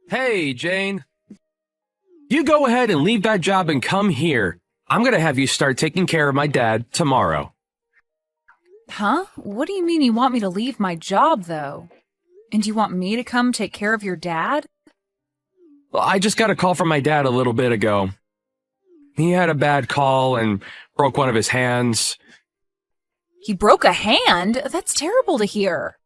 Hey, Jane. You go ahead and leave that job and come here. I'm gonna have you start taking care of my dad tomorrow. Huh? What do you mean you want me to leave my job, though? And you want me to come take care of your dad? Well, I just got a call from my dad a little bit ago. He had a bad call and broke one of his hands. He broke a hand? That's terrible to hear.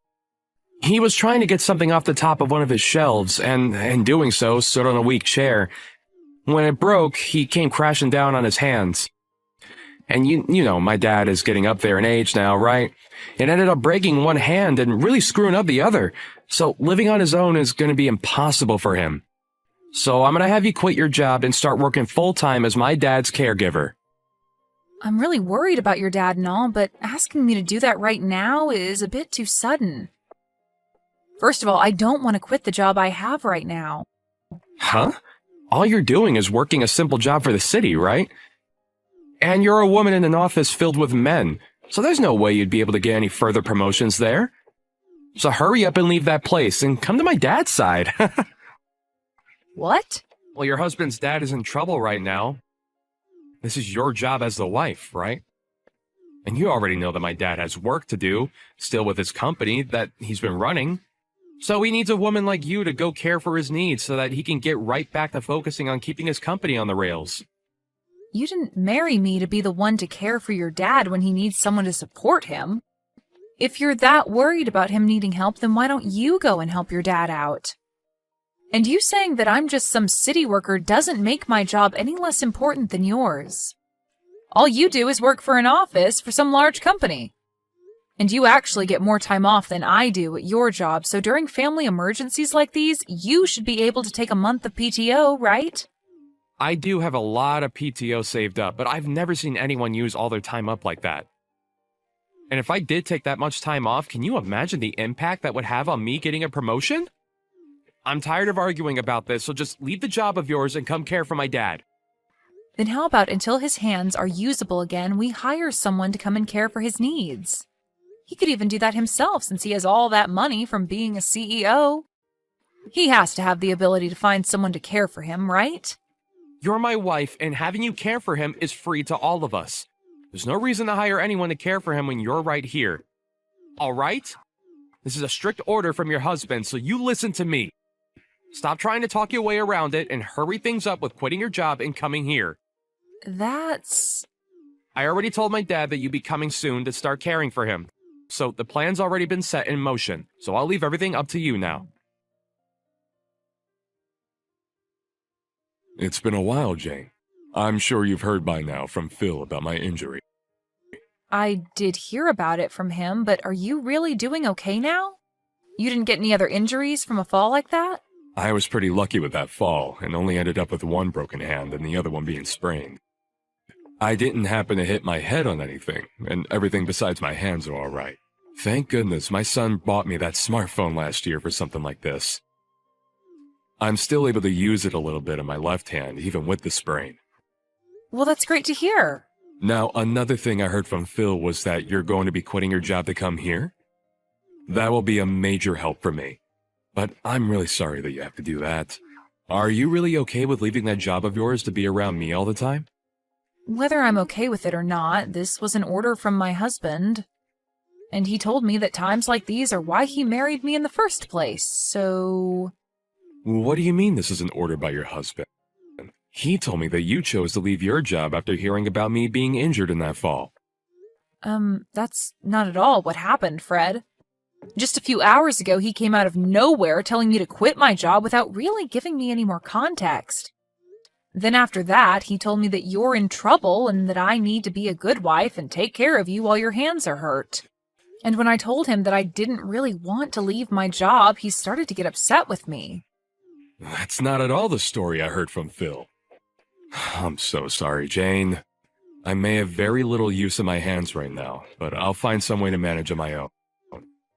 He was trying to get something off the top of one of his shelves, and in doing so, stood on a weak chair. When it broke, he came crashing down on his hands. And you know, my dad is getting up there in age now, right? It ended up breaking one hand and really screwing up the other. So living on his own is going to be impossible for him. So I'm going to have you quit your job and start working full-time as my dad's caregiver. I'm really worried about your dad and all, but asking me to do that right now is a bit too sudden. First of all, I don't want to quit the job I have right now. Huh? All you're doing is working a simple job for the city, right? And you're a woman in an office filled with men, so there's no way you'd be able to get any further promotions there. So hurry up and leave that place and come to my dad's side. What? Well, your husband's dad is in trouble right now. This is your job as the wife, right? And you already know that my dad has work to do, still with his company that he's been running. So he needs a woman like you to go care for his needs so that he can get right back to focusing on keeping his company on the rails. You didn't marry me to be the one to care for your dad when he needs someone to support him. If you're that worried about him needing help, then why don't you go and help your dad out? And you saying that I'm just some city worker doesn't make my job any less important than yours. All you do is work for an office for some large company. And you actually get more time off than I do at your job, so during family emergencies like these, you should be able to take a month of PTO, right? I do have a lot of PTO saved up, but I've never seen anyone use all their time up like that. And if I did take that much time off, can you imagine the impact that would have on me getting a promotion? I'm tired of arguing about this, so just leave the job of yours and come care for my dad. Then how about until his hands are usable again, we hire someone to come and care for his needs? He could even do that himself since he has all that money from being a CEO. He has to have the ability to find someone to care for him, right? You're my wife, and having you care for him is free to all of us. There's no reason to hire anyone to care for him when you're right here. All right? This is a strict order from your husband, so you listen to me. Stop trying to talk your way around it and hurry things up with quitting your job and coming here. That's... I already told my dad that you'd be coming soon to start caring for him. So the plan's already been set in motion, so I'll leave everything up to you now. It's been a while, Jane. I'm sure you've heard by now from Phil about my injury. I did hear about it from him, but are you really doing okay now? You didn't get any other injuries from a fall like that? I was pretty lucky with that fall, and only ended up with one broken hand and the other one being sprained. I didn't happen to hit my head on anything, and everything besides my hands are alright. Thank goodness my son bought me that smartphone last year for something like this. I'm still able to use it a little bit in my left hand, even with the sprain. Well, that's great to hear. Now, another thing I heard from Phil was that you're going to be quitting your job to come here? That will be a major help for me. But I'm really sorry that you have to do that. Are you really okay with leaving that job of yours to be around me all the time? Whether I'm okay with it or not, this was an order from my husband. And he told me that times like these are why he married me in the first place, so... What do you mean this is an order by your husband? He told me that you chose to leave your job after hearing about me being injured in that fall. That's not at all what happened, Fred. Just a few hours ago, he came out of nowhere telling me to quit my job without really giving me any more context. Then after that, he told me that you're in trouble and that I need to be a good wife and take care of you while your hands are hurt. And when I told him that I didn't really want to leave my job, he started to get upset with me. That's not at all the story I heard from Phil. I'm so sorry, Jane. I may have very little use of my hands right now, but I'll find some way to manage on my own.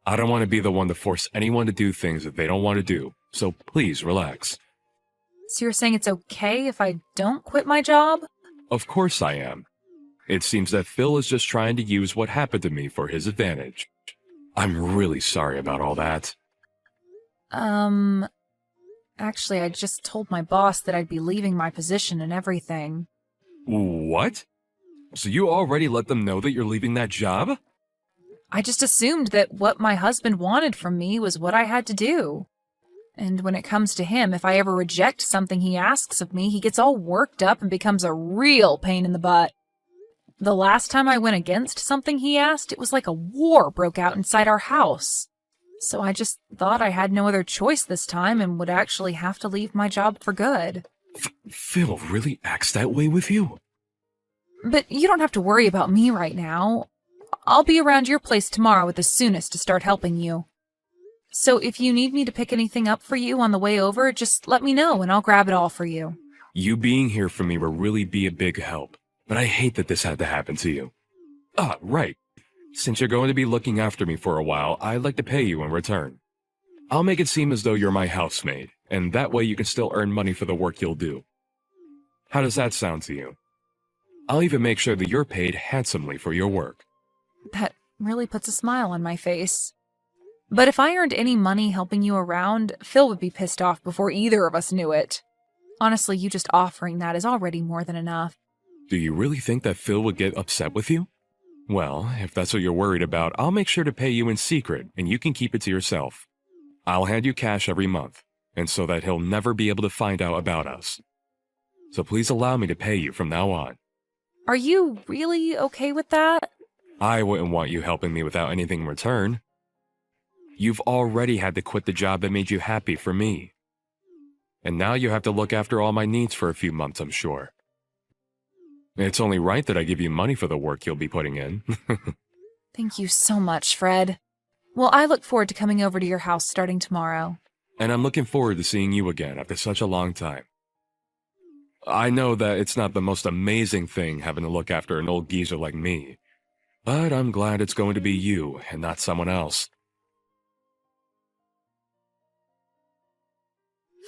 I don't want to be the one to force anyone to do things that they don't want to do, so please relax. So you're saying it's okay if I don't quit my job? Of course I am. It seems that Phil is just trying to use what happened to me for his advantage. I'm really sorry about all that. Actually, I just told my boss that I'd be leaving my position and everything. What? So you already let them know that you're leaving that job? I just assumed that what my husband wanted from me was what I had to do. And when it comes to him, if I ever reject something he asks of me, he gets all worked up and becomes a real pain in the butt. The last time I went against something he asked, it was like a war broke out inside our house. So I just thought I had no other choice this time and would actually have to leave my job for good. Phil really acts that way with you? But you don't have to worry about me right now. I'll be around your place tomorrow at the soonest to start helping you. So if you need me to pick anything up for you on the way over, just let me know and I'll grab it all for you. You being here for me will really be a big help, but I hate that this had to happen to you. Right. Since you're going to be looking after me for a while, I'd like to pay you in return. I'll make it seem as though you're my housemaid, and that way you can still earn money for the work you'll do. How does that sound to you? I'll even make sure that you're paid handsomely for your work. That really puts a smile on my face. But if I earned any money helping you around, Phil would be pissed off before either of us knew it. Honestly, you just offering that is already more than enough. Do you really think that Phil would get upset with you? Well, if that's what you're worried about, I'll make sure to pay you in secret, and you can keep it to yourself. I'll hand you cash every month, and so that he'll never be able to find out about us. So please allow me to pay you from now on. Are you really okay with that? I wouldn't want you helping me without anything in return. You've already had to quit the job that made you happy for me. And now you have to look after all my needs for a few months, I'm sure. It's only right that I give you money for the work you'll be putting in. Thank you so much, Fred. Well, I look forward to coming over to your house starting tomorrow. And I'm looking forward to seeing you again after such a long time. I know that it's not the most amazing thing having to look after an old geezer like me, but I'm glad it's going to be you and not someone else.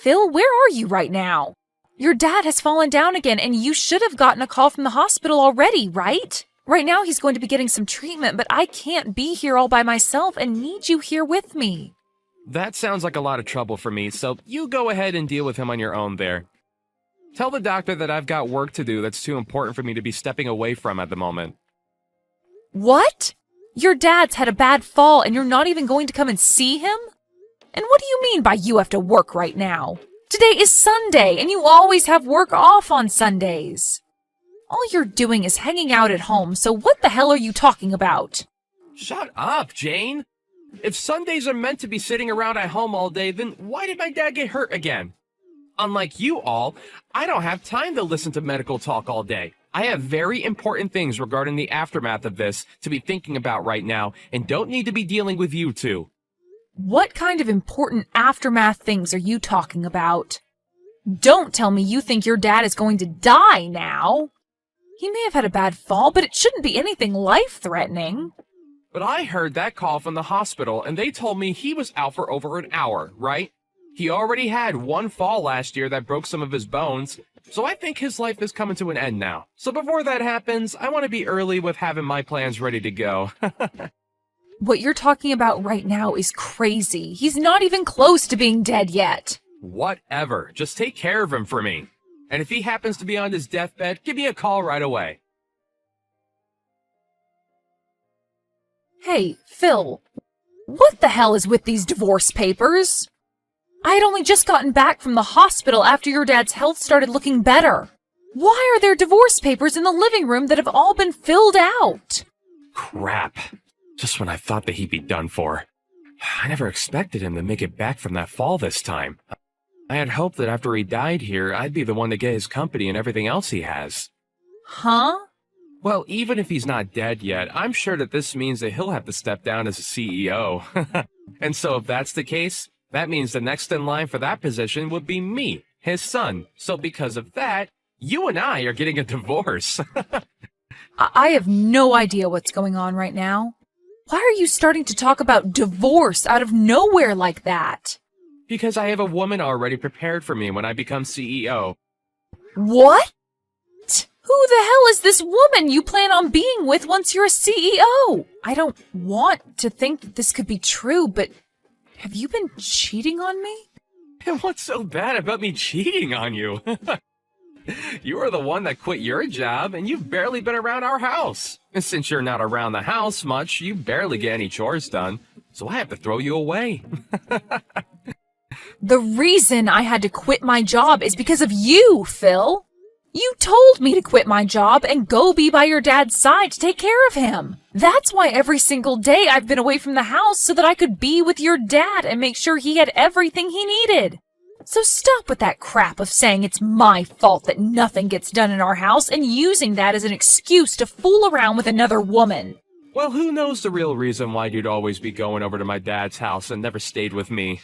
Phil, where are you right now? Your dad has fallen down again, and you should have gotten a call from the hospital already, right? Right now he's going to be getting some treatment, but I can't be here all by myself and need you here with me. That sounds like a lot of trouble for me, so you go ahead and deal with him on your own there. Tell the doctor that I've got work to do that's too important for me to be stepping away from at the moment. What? Your dad's had a bad fall and you're not even going to come and see him? And what do you mean by you have to work right now? Today is Sunday, and you always have work off on Sundays. All you're doing is hanging out at home, so what the hell are you talking about? Shut up, Jane! If Sundays are meant to be sitting around at home all day, then why did my dad get hurt again? Unlike you all, I don't have time to listen to medical talk all day. I have very important things regarding the aftermath of this to be thinking about right now, and don't need to be dealing with you two. What kind of important aftermath things are you talking about? Don't tell me you think your dad is going to die now. He may have had a bad fall, but it shouldn't be anything life-threatening. But I heard that call from the hospital, and they told me he was out for over an hour, right? He already had one fall last year that broke some of his bones, so I think his life is coming to an end now. So before that happens, I want to be early with having my plans ready to go. What you're talking about right now is crazy. He's not even close to being dead yet. Whatever. Just take care of him for me. And if he happens to be on his deathbed, give me a call right away. Hey, Phil, what the hell is with these divorce papers? I had only just gotten back from the hospital after your dad's health started looking better. Why are there divorce papers in the living room that have all been filled out? Crap. Just when I thought that he'd be done for. I never expected him to make it back from that fall this time. I had hoped that after he died here, I'd be the one to get his company and everything else he has. Huh? Well, even if he's not dead yet, I'm sure that this means that he'll have to step down as a CEO. And so if that's the case, that means the next in line for that position would be me, his son. So because of that, you and I are getting a divorce. I have no idea what's going on right now. Why are you starting to talk about divorce out of nowhere like that? Because I have a woman already prepared for me when I become CEO. What? Who the hell is this woman you plan on being with once you're a CEO? I don't want to think that this could be true, but have you been cheating on me? And what's so bad about me cheating on you? You are the one that quit your job, and you've barely been around our house. And since you're not around the house much, you barely get any chores done, so I have to throw you away. The reason I had to quit my job is because of you, Phil. You told me to quit my job and go be by your dad's side to take care of him. That's why every single day I've been away from the house so that I could be with your dad and make sure he had everything he needed. So stop with that crap of saying it's my fault that nothing gets done in our house and using that as an excuse to fool around with another woman. Well, who knows the real reason why you'd always be going over to my dad's house and never stayed with me.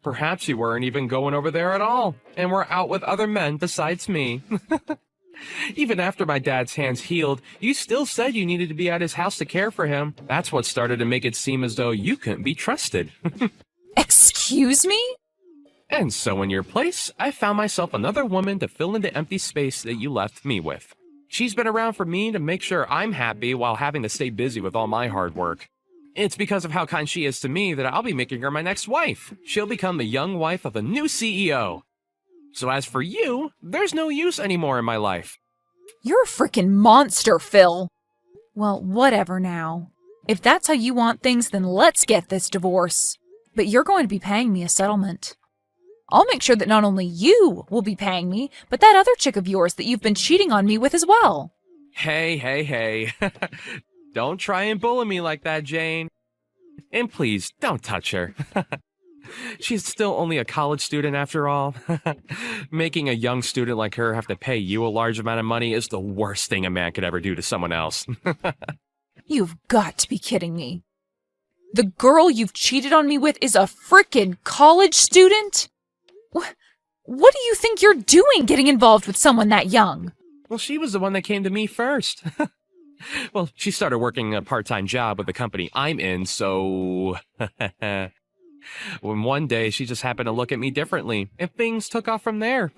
Perhaps you weren't even going over there at all, and were out with other men besides me. Even after my dad's hands healed, you still said you needed to be at his house to care for him. That's what started to make it seem as though you couldn't be trusted. Excuse me? And so in your place, I found myself another woman to fill in the empty space that you left me with. She's been around for me to make sure I'm happy while having to stay busy with all my hard work. It's because of how kind she is to me that I'll be making her my next wife. She'll become the young wife of the new CEO. So as for you, there's no use anymore in my life. You're a freaking monster, Phil. Well, whatever now. If that's how you want things, then let's get this divorce. But you're going to be paying me a settlement. I'll make sure that not only you will be paying me, but that other chick of yours that you've been cheating on me with as well. Hey. Don't try and bully me like that, Jane. And please, don't touch her. She's still only a college student after all. Making a young student like her have to pay you a large amount of money is the worst thing a man could ever do to someone else. You've got to be kidding me. The girl you've cheated on me with is a frickin' college student? What do you think you're doing getting involved with someone that young? Well, she was the one that came to me first. Well, she started working a part-time job with the company I'm in, so... When one day she just happened to look at me differently, and things took off from there.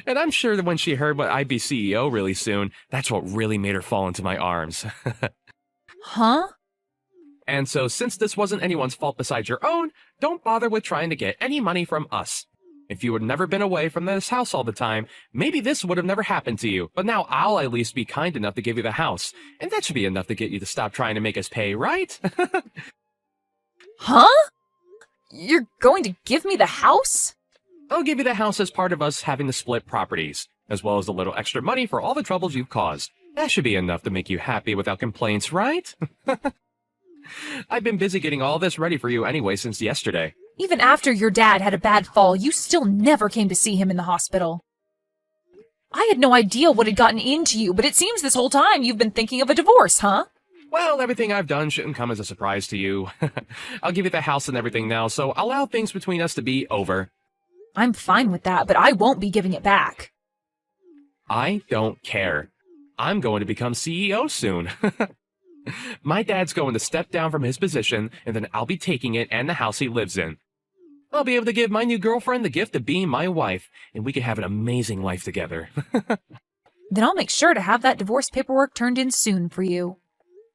And I'm sure that when she heard what I'd be CEO really soon, that's what really made her fall into my arms. Huh? And so since this wasn't anyone's fault besides your own, don't bother with trying to get any money from us. If you had never been away from this house all the time, maybe this would have never happened to you. But now I'll at least be kind enough to give you the house. And that should be enough to get you to stop trying to make us pay, right? Huh? You're going to give me the house? I'll give you the house as part of us having to split properties, as well as a little extra money for all the troubles you've caused. That should be enough to make you happy without complaints, right? I've been busy getting all this ready for you anyway since yesterday. Even after your dad had a bad fall, you still never came to see him in the hospital. I had no idea what had gotten into you, but it seems this whole time you've been thinking of a divorce, huh? Well, everything I've done shouldn't come as a surprise to you. I'll give you the house and everything now, so I'll allow things between us to be over. I'm fine with that, but I won't be giving it back. I don't care. I'm going to become CEO soon. My dad's going to step down from his position, and then I'll be taking it and the house he lives in. I'll be able to give my new girlfriend the gift of being my wife, and we can have an amazing life together. Then I'll make sure to have that divorce paperwork turned in soon for you.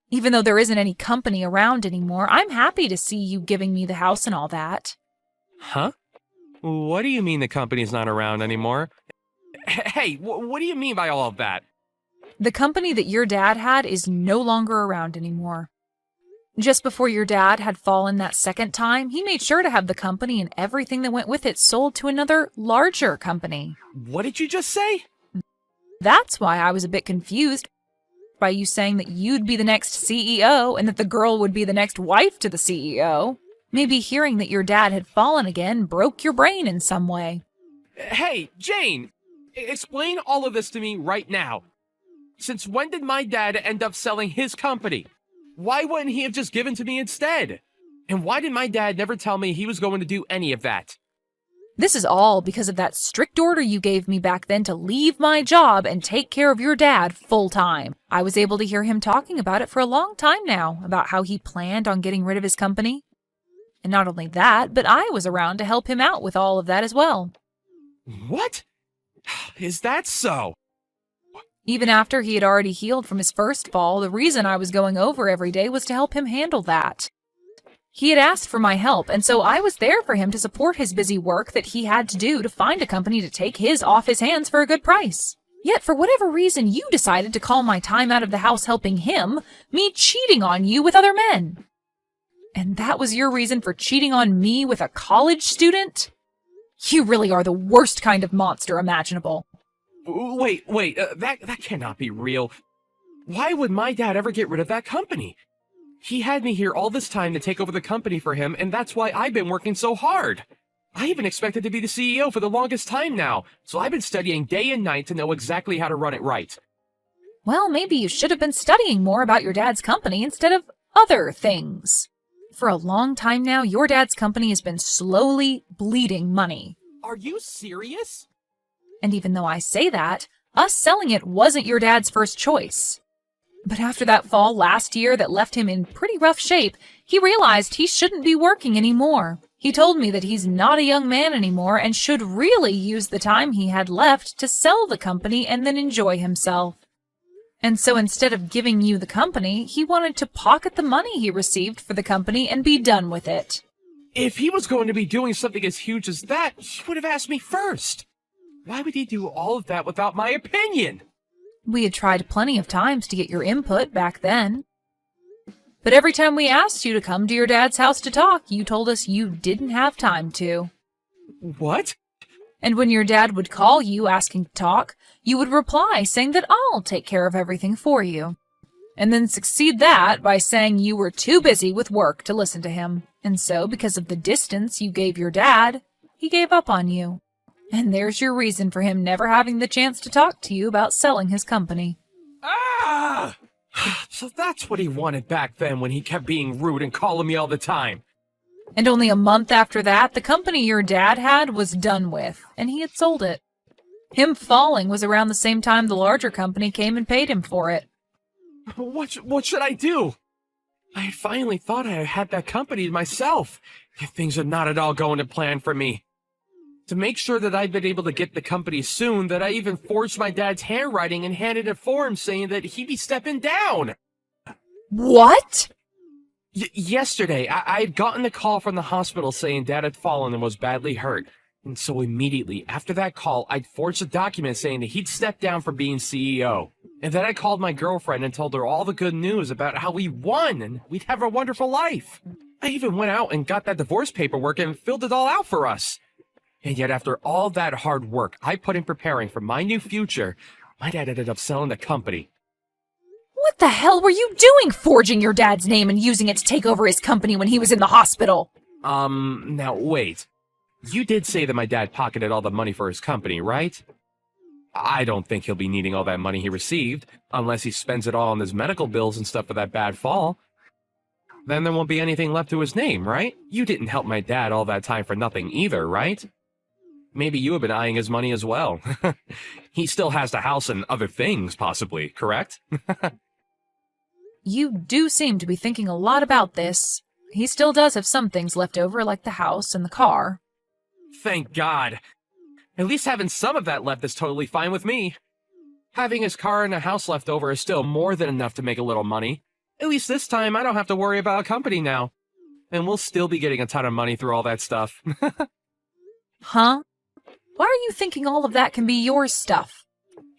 Even though there isn't any company around anymore, I'm happy to see you giving me the house and all that. Huh? What do you mean the company's not around anymore? Hey, what do you mean by all of that? The company that your dad had is no longer around anymore. Just before your dad had fallen that second time, he made sure to have the company and everything that went with it sold to another, larger company. What did you just say? That's why I was a bit confused by you saying that you'd be the next CEO and that the girl would be the next wife to the CEO. Maybe hearing that your dad had fallen again broke your brain in some way. Hey, Jane! Explain all of this to me right now. Since when did my dad end up selling his company? Why wouldn't he have just given to me instead? And why did my dad never tell me he was going to do any of that? This is all because of that strict order you gave me back then to leave my job and take care of your dad full time. I was able to hear him talking about it for a long time now, about how he planned on getting rid of his company. And not only that, but I was around to help him out with all of that as well. What? Is that so? Even after he had already healed from his first fall, the reason I was going over every day was to help him handle that. He had asked for my help, and so I was there for him to support his busy work that he had to do to find a company to take his off his hands for a good price. Yet for whatever reason, you decided to call my time out of the house helping him, me cheating on you with other men. And that was your reason for cheating on me with a college student? You really are the worst kind of monster imaginable. Wait, that cannot be real. Why would my dad ever get rid of that company? He had me here all this time to take over the company for him, and that's why I've been working so hard. I even expected to be the CEO for the longest time now, so I've been studying day and night to know exactly how to run it right. Well, maybe you should have been studying more about your dad's company instead of other things. For a long time now, your dad's company has been slowly bleeding money. Are you serious? And even though I say that, us selling it wasn't your dad's first choice. But after that fall last year that left him in pretty rough shape, he realized he shouldn't be working anymore. He told me that he's not a young man anymore and should really use the time he had left to sell the company and then enjoy himself. And so instead of giving you the company, he wanted to pocket the money he received for the company and be done with it. If he was going to be doing something as huge as that, he would have asked me first. Why would he do all of that without my opinion? We had tried plenty of times to get your input back then. But every time we asked you to come to your dad's house to talk, you told us you didn't have time to. What? And when your dad would call you asking to talk, you would reply saying that I'll take care of everything for you. And then succeed that by saying you were too busy with work to listen to him. And so, because of the distance you gave your dad, he gave up on you. And there's your reason for him never having the chance to talk to you about selling his company. Ah! So that's what he wanted back then when he kept being rude and calling me all the time. And only a month after that, the company your dad had was done with, and he had sold it. Him falling was around the same time the larger company came and paid him for it. What should I do? I had finally thought I had that company to myself, yet things are not at all going to plan for me. To make sure that I've been able to get the company soon, that I even forged my dad's handwriting and handed a form saying that he'd be stepping down. What? Yesterday, I had gotten a call from the hospital saying Dad had fallen and was badly hurt. And so immediately after that call, I'd forged a document saying that he'd step down from being CEO. And then I called my girlfriend and told her all the good news about how we won and we'd have a wonderful life. I even went out and got that divorce paperwork and filled it all out for us. And yet after all that hard work I put in preparing for my new future, my dad ended up selling the company. What the hell were you doing forging your dad's name and using it to take over his company when he was in the hospital? Now wait. You did say that my dad pocketed all the money for his company, right? I don't think he'll be needing all that money he received, unless he spends it all on his medical bills and stuff for that bad fall. Then there won't be anything left to his name, right? You didn't help my dad all that time for nothing either, right? Maybe you have been eyeing his money as well. He still has the house and other things, possibly, correct? You do seem to be thinking a lot about this. He still does have some things left over, like the house and the car. Thank God. At least having some of that left is totally fine with me. Having his car and a house left over is still more than enough to make a little money. At least this time I don't have to worry about a company now. And we'll still be getting a ton of money through all that stuff. Huh? Why are you thinking all of that can be your stuff?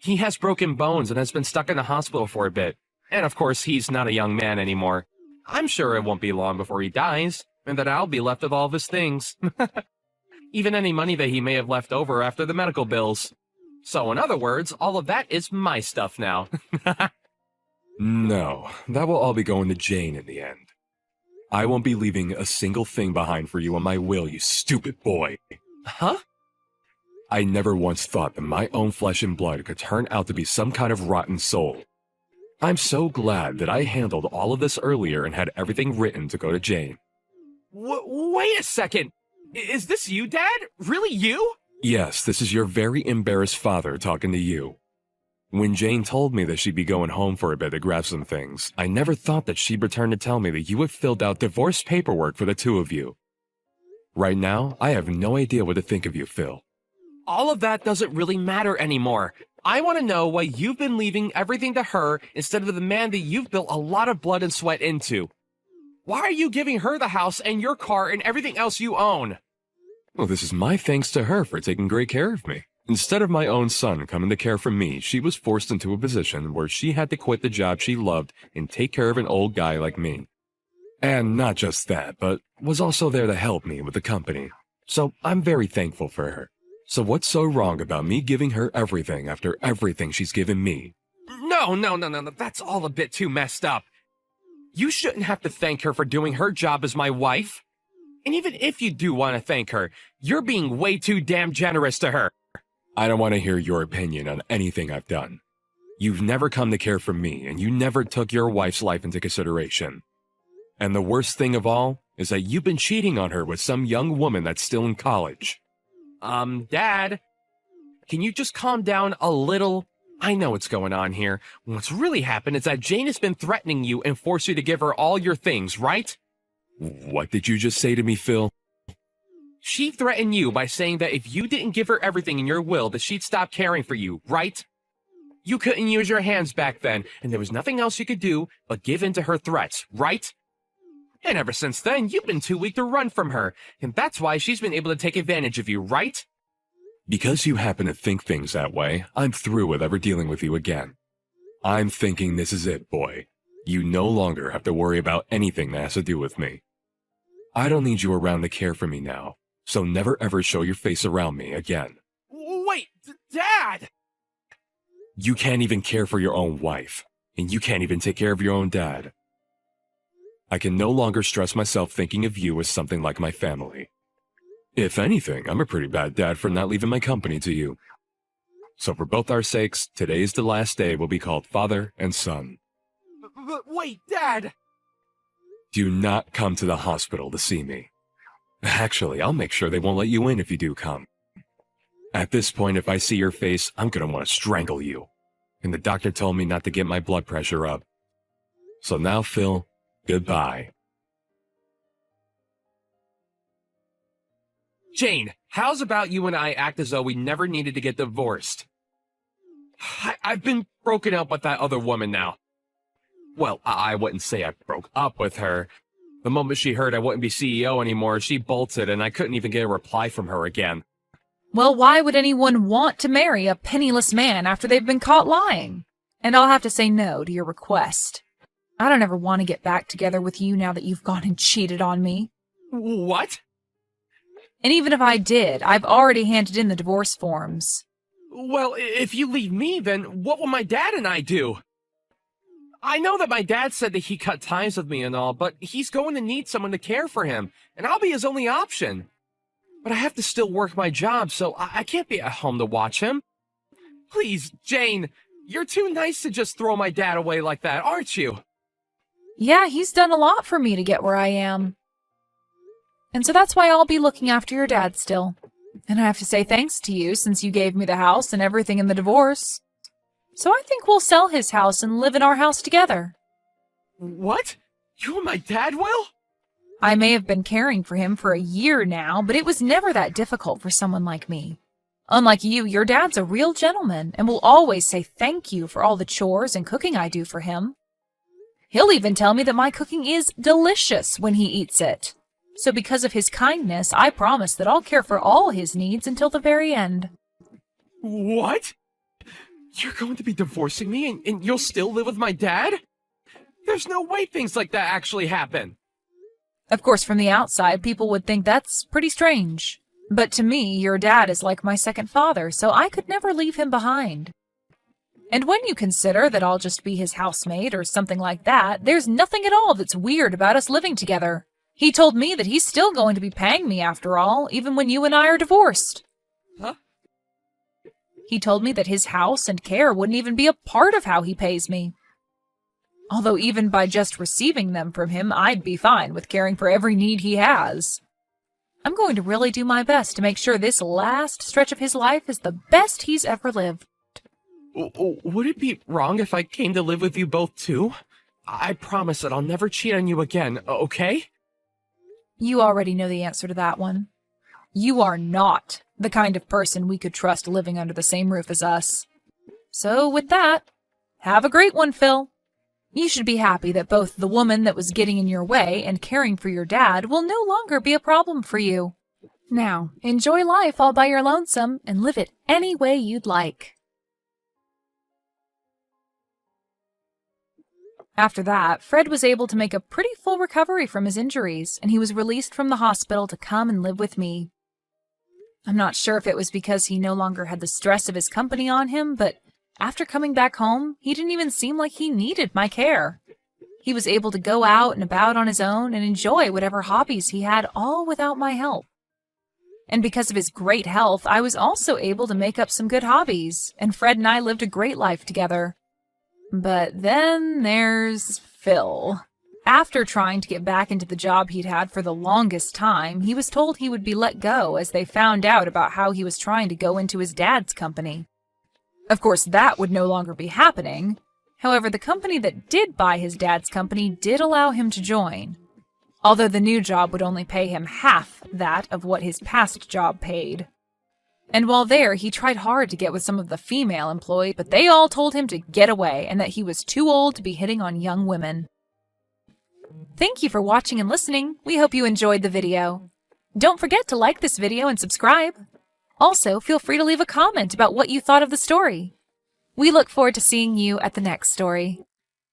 He has broken bones and has been stuck in the hospital for a bit. And of course, he's not a young man anymore. I'm sure it won't be long before he dies, and that I'll be left with all of his things. Even any money that he may have left over after the medical bills. So in other words, all of that is my stuff now. No, that will all be going to Jane in the end. I won't be leaving a single thing behind for you on my will, you stupid boy. Huh? I never once thought that my own flesh and blood could turn out to be some kind of rotten soul. I'm so glad that I handled all of this earlier and had everything written to go to Jane. Wait a second! Is this you, Dad? Really you? Yes, this is your very embarrassed father talking to you. When Jane told me that she'd be going home for a bit to grab some things, I never thought that she'd return to tell me that you had filled out divorce paperwork for the two of you. Right now, I have no idea what to think of you, Phil. All of that doesn't really matter anymore. I want to know why you've been leaving everything to her instead of the man that you've built a lot of blood and sweat into. Why are you giving her the house and your car and everything else you own? Well, this is my thanks to her for taking great care of me. Instead of my own son coming to care for me, she was forced into a position where she had to quit the job she loved and take care of an old guy like me. And not just that, but was also there to help me with the company. So I'm very thankful for her. So what's so wrong about me giving her everything after everything she's given me? No, that's all a bit too messed up. You shouldn't have to thank her for doing her job as my wife. And even if you do want to thank her, you're being way too damn generous to her. I don't want to hear your opinion on anything I've done. You've never come to care for me, and you never took your wife's life into consideration. And the worst thing of all is that you've been cheating on her with some young woman that's still in college. Dad, can you just calm down a little? I know what's going on here. What's really happened is that Jane has been threatening you and forced you to give her all your things, right? What did you just say to me, Phil? She threatened you by saying that if you didn't give her everything in your will, that she'd stop caring for you, right? You couldn't use your hands back then, and there was nothing else you could do but give in to her threats, right? And ever since then, you've been too weak to run from her, and that's why she's been able to take advantage of you, right? Because you happen to think things that way, I'm through with ever dealing with you again. I'm thinking this is it, boy. You no longer have to worry about anything that has to do with me. I don't need you around to care for me now, so never ever show your face around me again. Wait, Dad! You can't even care for your own wife, and you can't even take care of your own dad. I can no longer stress myself thinking of you as something like my family. If anything, I'm a pretty bad dad for not leaving my company to you. So for both our sakes, today's the last day we'll be called father and son. But wait, Dad! Do not come to the hospital to see me. Actually, I'll make sure they won't let you in if you do come. At this point, if I see your face, I'm gonna want to strangle you. And the doctor told me not to get my blood pressure up. So now, Phil, goodbye. Jane, how's about you and I act as though we never needed to get divorced? I've been broken up with that other woman now. Well, I wouldn't say I broke up with her. The moment she heard I wouldn't be CEO anymore, she bolted and I couldn't even get a reply from her again. Well, why would anyone want to marry a penniless man after they've been caught lying? And I'll have to say no to your request. I don't ever want to get back together with you now that you've gone and cheated on me. What? And even if I did, I've already handed in the divorce forms. Well, if you leave me, then what will my dad and I do? I know that my dad said that he cut ties with me and all, but he's going to need someone to care for him, and I'll be his only option. But I have to still work my job, so I can't be at home to watch him. Please, Jane, you're too nice to just throw my dad away like that, aren't you? Yeah, he's done a lot for me to get where I am. And so that's why I'll be looking after your dad still. And I have to say thanks to you since you gave me the house and everything in the divorce. So I think we'll sell his house and live in our house together. What? You and my dad will? I may have been caring for him for a year now, but it was never that difficult for someone like me. Unlike you, your dad's a real gentleman and will always say thank you for all the chores and cooking I do for him. He'll even tell me that my cooking is delicious when he eats it. So because of his kindness, I promise that I'll care for all his needs until the very end. What? You're going to be divorcing me and you'll still live with my dad? There's no way things like that actually happen. Of course, from the outside, people would think that's pretty strange. But to me, your dad is like my second father, so I could never leave him behind. And when you consider that I'll just be his housemate or something like that, there's nothing at all that's weird about us living together. He told me that he's still going to be paying me after all, even when you and I are divorced. Huh? He told me that his house and care wouldn't even be a part of how he pays me. Although even by just receiving them from him, I'd be fine with caring for every need he has. I'm going to really do my best to make sure this last stretch of his life is the best he's ever lived. Would it be wrong if I came to live with you both too? I promise that I'll never cheat on you again, okay? You already know the answer to that one. You are not the kind of person we could trust living under the same roof as us. So with that, have a great one, Phil. You should be happy that both the woman that was getting in your way and caring for your dad will no longer be a problem for you. Now, enjoy life all by your lonesome and live it any way you'd like. After that, Fred was able to make a pretty full recovery from his injuries, and he was released from the hospital to come and live with me. I'm not sure if it was because he no longer had the stress of his company on him, but after coming back home, he didn't even seem like he needed my care. He was able to go out and about on his own and enjoy whatever hobbies he had, all without my help. And because of his great health, I was also able to make up some good hobbies, and Fred and I lived a great life together. But then there's Phil. After trying to get back into the job he'd had for the longest time, he was told he would be let go as they found out about how he was trying to go into his dad's company. Of course, that would no longer be happening. However, the company that did buy his dad's company did allow him to join, although the new job would only pay him half that of what his past job paid. And while there, he tried hard to get with some of the female employees, but they all told him to get away and that he was too old to be hitting on young women. Thank you for watching and listening. We hope you enjoyed the video. Don't forget to like this video and subscribe. Also, feel free to leave a comment about what you thought of the story. We look forward to seeing you at the next story.